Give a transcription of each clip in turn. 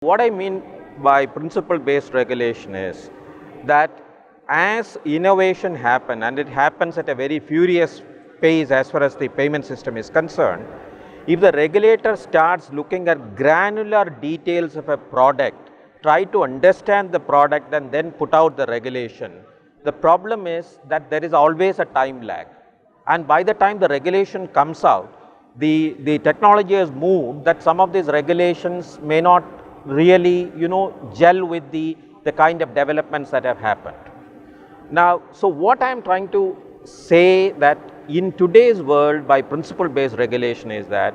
What I mean by principle-based regulation is that as innovation happens, and it happens at a very furious pace as far as the payment system is concerned, if the regulator starts looking at granular details of a product, try to understand the product and then put out the regulation, the problem is that there is always a time lag. And by the time the regulation comes out, the technology has moved that some of these regulations may not really, gel with the kind of developments that have happened. Now, so what I am trying to say that in today's world by principle-based regulation is that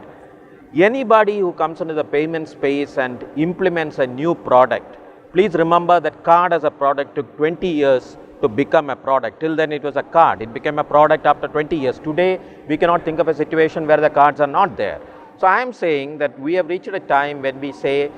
anybody who comes into the payment space and implements a new product, please remember that card as a product took 20 years to become a product. Till then it was a card. It became a product after 20 years. Today, we cannot think of a situation where the cards are not there. So I am saying that we have reached a time when we say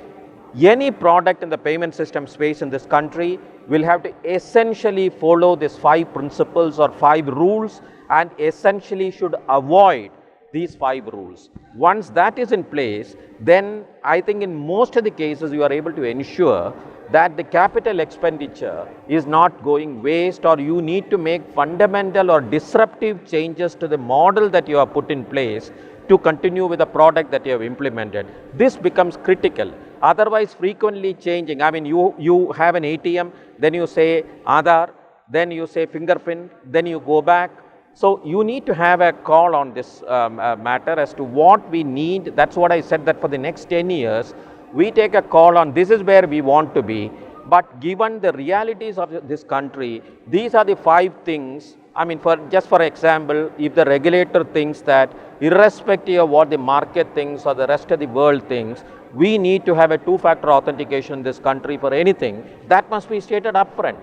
any product in the payment system space in this country will have to essentially follow these 5 principles or 5 rules and essentially should avoid these 5 rules. Once that is in place, then I think in most of the cases you are able to ensure that the capital expenditure is not going waste, or you need to make fundamental or disruptive changes to the model that you have put in place to continue with the product that you have implemented. This becomes critical. Otherwise, frequently changing, I mean, you have an ATM, then you say Aadhaar, then you say fingerprint, then you go back. So you need to have a call on this matter as to what we need. That's what I said, that for the next 10 years, we take a call on this is where we want to be. But given the realities of this country, these are the 5 things. I mean, just for example, if the regulator thinks that irrespective of what the market thinks or the rest of the world thinks, we need to have a 2-factor authentication in this country for anything, that must be stated upfront.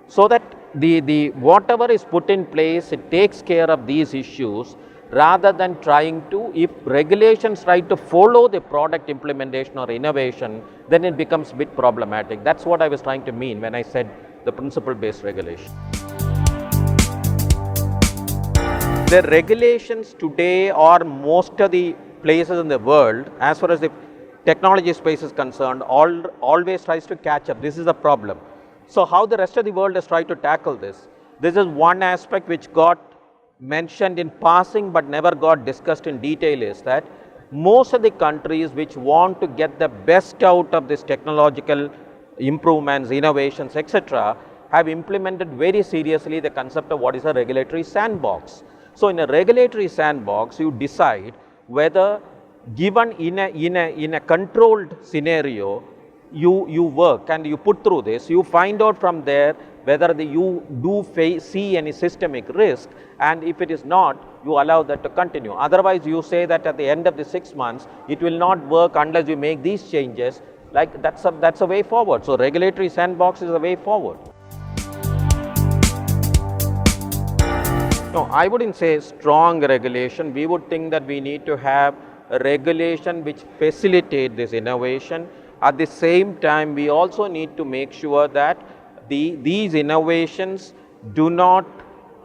So that the whatever is put in place, it takes care of these issues rather than trying to, if regulations try to follow the product implementation or innovation, then it becomes a bit problematic. That's what I was trying to mean when I said the principle-based regulation. The regulations today, or most of the places in the world, as far as the technology space is concerned, always tries to catch up. This is the problem. So how the rest of the world has tried to tackle this? This is one aspect which got mentioned in passing but never got discussed in detail, is that most of the countries which want to get the best out of this technological improvements, innovations, etc., have implemented very seriously the concept of what is a regulatory sandbox. So in a regulatory sandbox, you decide whether given in a controlled scenario, you work and you put through this, you find out from there whether you do see any systemic risk, and if it is not, you allow that to continue. Otherwise, you say that at the end of the 6 months, it will not work unless you make these changes. Like that's a way forward. So regulatory sandbox is a way forward. No, I wouldn't say strong regulation. We would think that we need to have a regulation which facilitate this innovation. At the same time, we also need to make sure that these innovations do not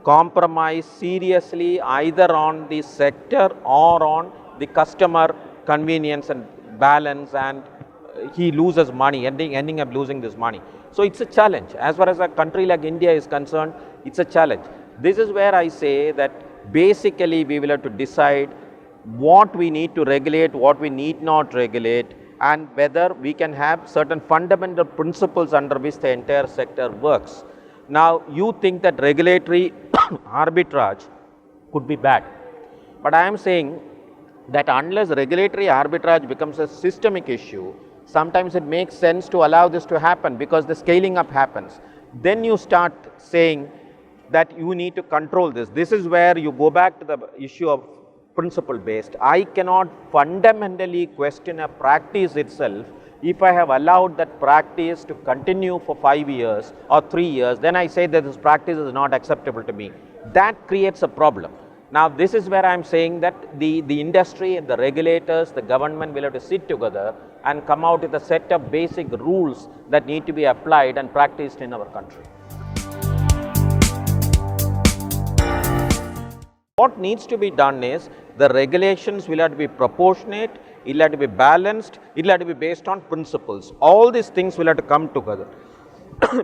compromise seriously either on the sector or on the customer convenience and balance, and he loses money, ending up losing this money. So it's a challenge. As far as a country like India is concerned, it's a challenge. This is where I say that basically we will have to decide what we need to regulate, what we need not regulate, and whether we can have certain fundamental principles under which the entire sector works. Now, you think that regulatory arbitrage could be bad, but I am saying that unless regulatory arbitrage becomes a systemic issue, sometimes it makes sense to allow this to happen because the scaling up happens. Then you start saying that you need to control this. This is where you go back to the issue of principle based. I cannot fundamentally question a practice itself. If I have allowed that practice to continue for 5 years or 3 years, then I say that this practice is not acceptable to me. That creates a problem. Now, this is where I am saying that the industry and the regulators, the government will have to sit together and come out with a set of basic rules that need to be applied and practiced in our country. What needs to be done is the regulations will have to be proportionate, it will have to be balanced, it will have to be based on principles. All these things will have to come together.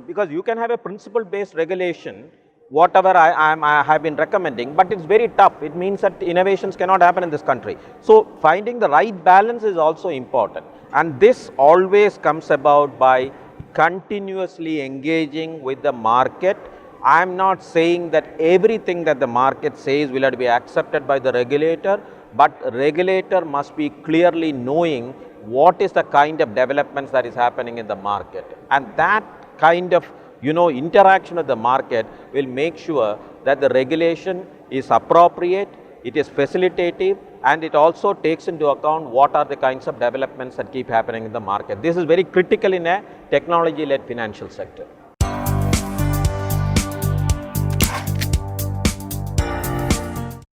Because you can have a principle based regulation, whatever I have been recommending, but it's very tough. It means that innovations cannot happen in this country. So finding the right balance is also important, and this always comes about by continuously engaging with the market. I am not saying that everything that the market says will have to be accepted by the regulator, but regulator must be clearly knowing what is the kind of developments that is happening in the market, and that kind of interaction with the market will make sure that the regulation is appropriate, it is facilitative, and it also takes into account what are the kinds of developments that keep happening in the market. This is very critical in a technology-led financial sector.